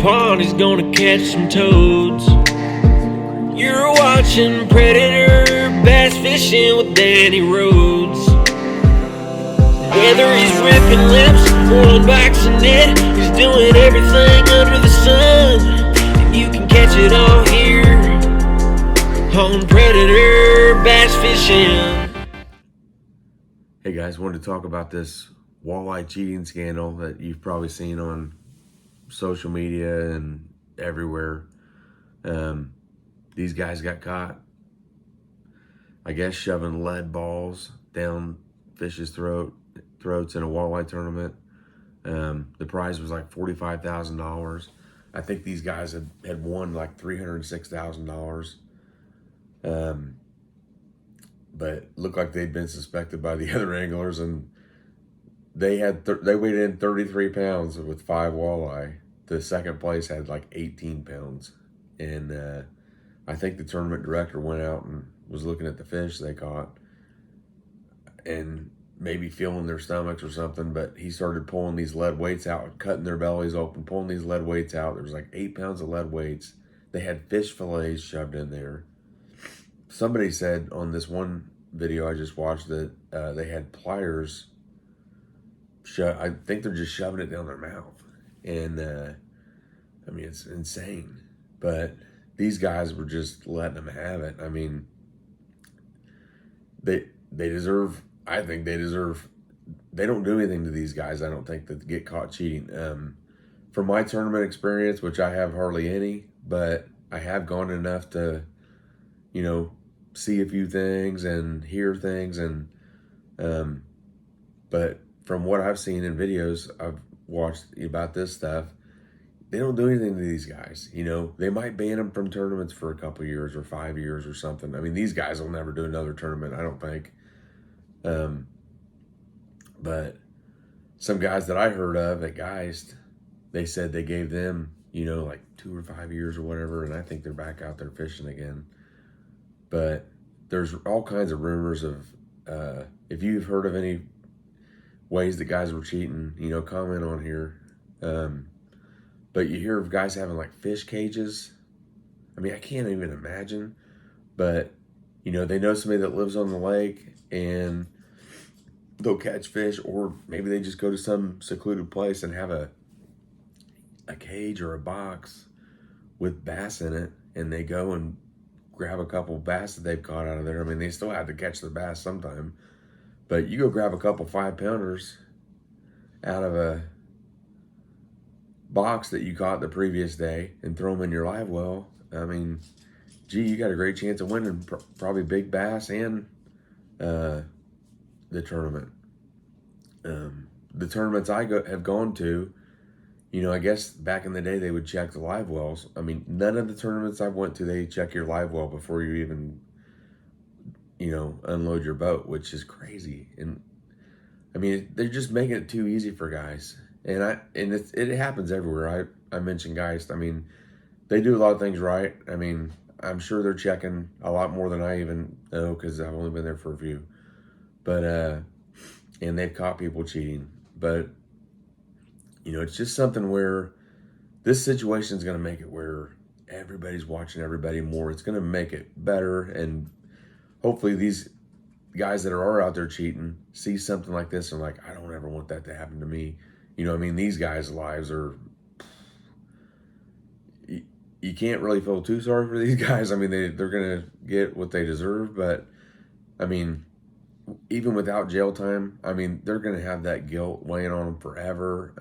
pond, he's gonna catch some toads. You're watching Predator Bass Fishing with Danny Rhodes. Whether he's ripping lips or unboxing it, he's doing everything under the sun. And you can catch it all here on Predator Bass Fishing. Hey guys, wanted to talk about this walleye cheating scandal that you've probably seen on social media and everywhere. These guys got caught, I guess, shoving lead balls down fish's throats in a walleye tournament. The prize was like $45,000. I think these guys had won like $306,000. But looked like they'd been suspected by the other anglers, and they weighed in 33 pounds with 5 walleye. The second place had like 18 pounds. And I think the tournament director went out and was looking at the fish they caught and maybe feeling their stomachs or something, but he started pulling these lead weights out, cutting their bellies open, pulling these lead weights out. There was like 8 pounds of lead weights. They had fish fillets shoved in there. Somebody said on this one video I just watched that they had pliers. I think they're just shoving it down their mouth. And I mean, it's insane. But these guys were just letting them have it. I mean, they deserve, I think they deserve, they don't do anything to these guys, I don't think, that get caught cheating. From my tournament experience, which I have hardly any, but I have gone enough to, you know, see a few things and hear things. And but from what I've seen in videos I've watched about this stuff, they don't do anything to these guys. You know, they might ban them from tournaments for a couple years or 5 years or something. I mean, these guys will never do another tournament, I don't think. But some guys that I heard of at Geist, they said they gave them, you know, like 2 or 5 years or whatever, and I think they're back out there fishing again. But there's all kinds of rumors of, if you've heard of any ways that guys were cheating, you know, comment on here. But you hear of guys having like fish cages. I mean, I can't even imagine, but you know, they know somebody that lives on the lake and they'll catch fish, or maybe they just go to some secluded place and have a cage or a box with bass in it, and they go and grab a couple bass that they've caught out of there. I mean, they still have to catch the bass sometime, but you go grab a couple 5-pounders out of a box that you caught the previous day and throw them in your live well. I mean, gee, you got a great chance of winning probably big bass and the tournament. The tournaments I have gone to, you know, I guess back in the day they would check the live wells. I mean, none of the tournaments I've went to, they check your live well before you even, you know, unload your boat, which is crazy. And I mean, they're just making it too easy for guys. And it happens everywhere. I mentioned Geist. I mean, they do a lot of things right. I mean, I'm sure they're checking a lot more than I even know, because I've only been there for a few. But and they've caught people cheating. But you know, it's just something where this situation is going to make it where everybody's watching everybody more. It's going to make it better, and hopefully these guys that are out there cheating see something like this and like, I don't ever want that to happen to me. You know, I mean, these guys' lives are, you can't really feel too sorry for these guys. I mean, they're going to get what they deserve, but I mean, even without jail time, I mean, they're going to have that guilt weighing on them forever.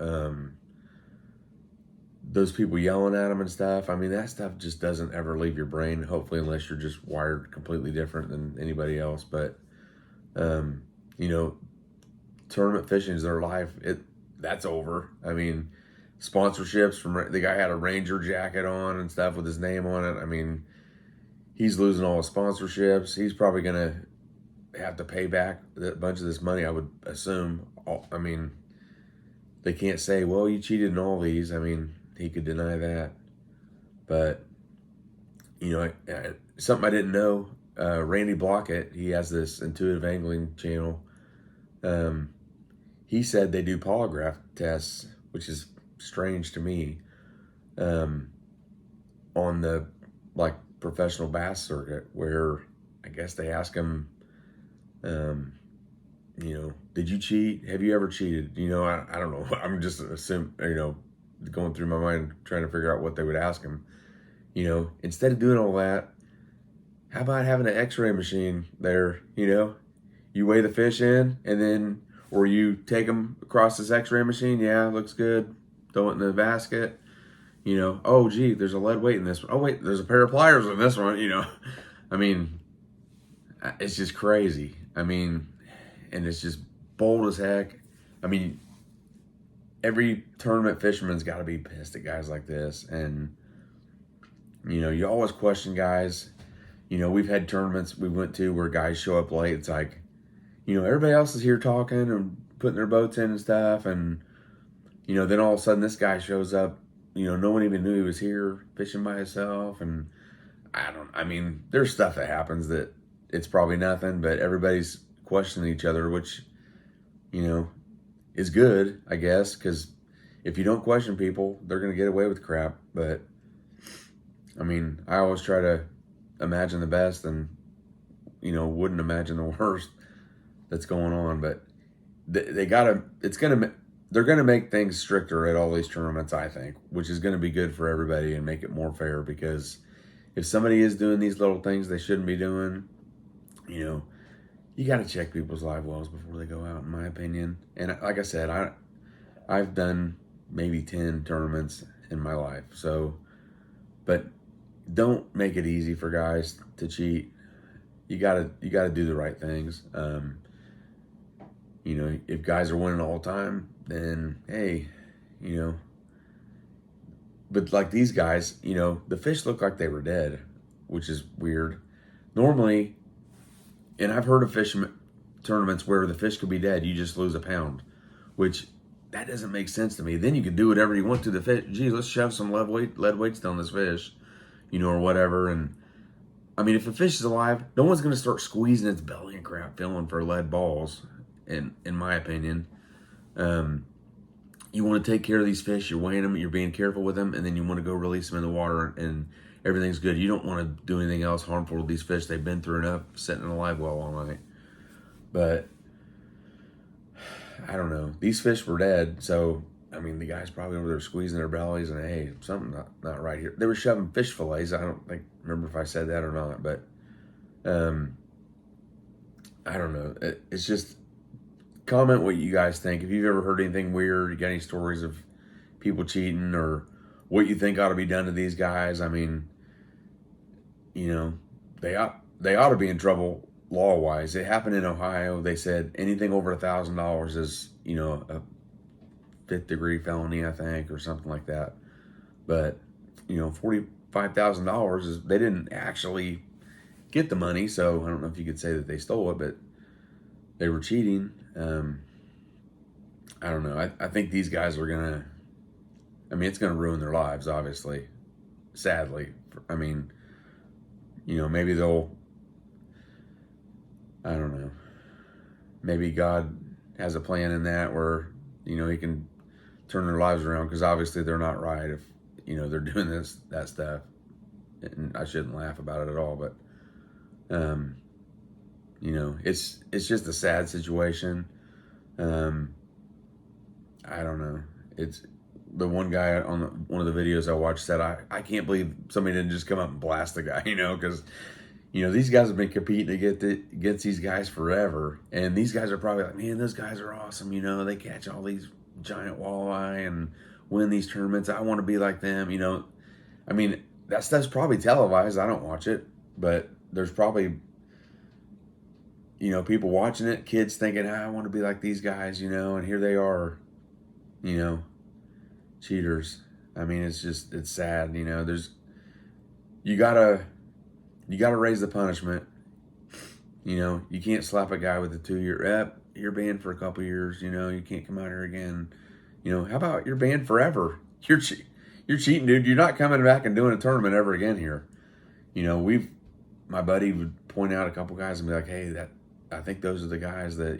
Those people yelling at them and stuff, I mean, that stuff just doesn't ever leave your brain, hopefully, unless you're just wired completely different than anybody else. But, you know, tournament fishing is their life. That's over. I mean, sponsorships from the guy had a Ranger jacket on and stuff with his name on it. I mean, he's losing all his sponsorships. He's probably going to have to pay back a bunch of this money, I would assume. I mean, they can't say, well, you cheated in all these. I mean, he could deny that. But, you know, something I didn't know, Randy Blockett, he has this intuitive angling channel. He said they do polygraph tests, which is strange to me. on the like professional bass circuit, where I guess they ask them, did you cheat? Have you ever cheated? I don't know. I'm just assuming, going through my mind trying to figure out what they would ask him. Instead of doing all that, how about having an X-ray machine there? You weigh the fish in, and then, or you take them across this X-ray machine. Yeah, looks good. Throw it in the basket. Oh, gee, there's a lead weight in this one. Oh, wait, there's a pair of pliers in this one. I mean, it's just crazy. I mean, and it's just bold as heck. I mean, every tournament fisherman's got to be pissed at guys like this. And, you always question guys. We've had tournaments we went to where guys show up late. It's like, everybody else is here talking and putting their boats in and stuff. And, then all of a sudden this guy shows up. No one even knew he was here fishing by himself. And there's stuff that happens that it's probably nothing, but everybody's questioning each other, which, is good, I guess, because if you don't question people, they're going to get away with crap. But, I always try to imagine the best and, wouldn't imagine the worst that's going on. But they're going to make things stricter at all these tournaments, I think, which is going to be good for everybody and make it more fair, because if somebody is doing these little things they shouldn't be doing, you got to check people's live wells before they go out, in my opinion. And like I said, I've done maybe 10 tournaments in my life. But don't make it easy for guys to cheat. You gotta do the right things. If guys are winning all the time, then hey, but like these guys, the fish look like they were dead, which is weird. Normally, and I've heard of fishing tournaments where the fish could be dead, you just lose a pound, which that doesn't make sense to me. Then you can do whatever you want to the fish. Geez, let's shove some lead weights down this fish, or whatever. And if a fish is alive, no one's going to start squeezing its belly and crap, feeling for lead balls. In my opinion, you want to take care of these fish. You're weighing them, you're being careful with them, and then you want to go release them in the water, and everything's good. You don't want to do anything else harmful to these fish. They've been through enough sitting in a live well all night. But I don't know. These fish were dead, so the guys probably over there squeezing their bellies, and hey, something not right here. They were shoving fish fillets. I don't remember if I said that or not, but I don't know. It's just, comment what you guys think. If you've ever heard anything weird, you got any stories of people cheating, or what you think ought to be done to these guys. They ought to be in trouble law-wise. It happened in Ohio. They said anything over $1,000 is, a 5th-degree felony, I think, or something like that. But, $45,000 is, they didn't actually get the money, so I don't know if you could say that they stole it, but they were cheating. I don't know. I think these guys are gonna, it's gonna ruin their lives, obviously, sadly. Maybe they'll, I don't know, maybe God has a plan in that where, he can turn their lives around, because obviously they're not right if, they're doing that stuff. And I shouldn't laugh about it at all, but, it's just a sad situation. I don't know. It's the one guy on one of the videos I watched said, I can't believe somebody didn't just come up and blast the guy, because, these guys have been competing against these guys forever. And these guys are probably like, man, those guys are awesome. They catch all these giant walleye and win these tournaments. I want to be like them, that stuff's probably televised. I don't watch it, but there's probably, people watching it, kids thinking, I want to be like these guys, and here they are, cheaters. It's sad, you gotta raise the punishment. You can't slap a guy with a 2-year, you're banned for a couple years, you can't come out here again. How about you're banned forever? You're cheating, dude. You're not coming back and doing a tournament ever again here. My buddy would point out a couple guys and be like, hey, I think those are the guys that,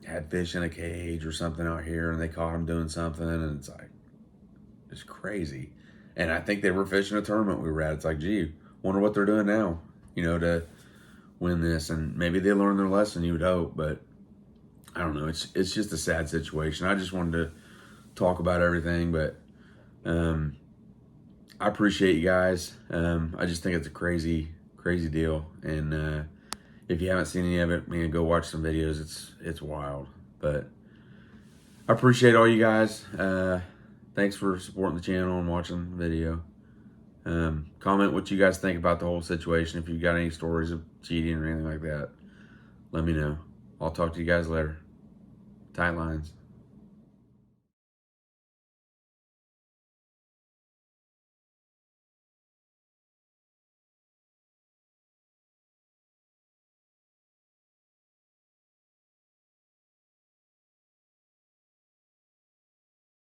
had fish in a cage or something out here, and they caught them doing something, and it's like, It's crazy. And I think they were fishing a tournament we were at. It's like, gee, wonder what they're doing now, you know, to win this. And maybe they learned their lesson, you would hope. But I don't know. It's just a sad situation. I just wanted to talk about everything. But I appreciate you guys. I just think it's a crazy deal. And if you haven't seen any of it, man, go watch some videos. It's wild. But I appreciate all you guys. Thanks for supporting the channel and watching the video. Comment what you guys think about the whole situation. If you've got any stories of cheating or anything like that, let me know. I'll talk to you guys later. Tight lines.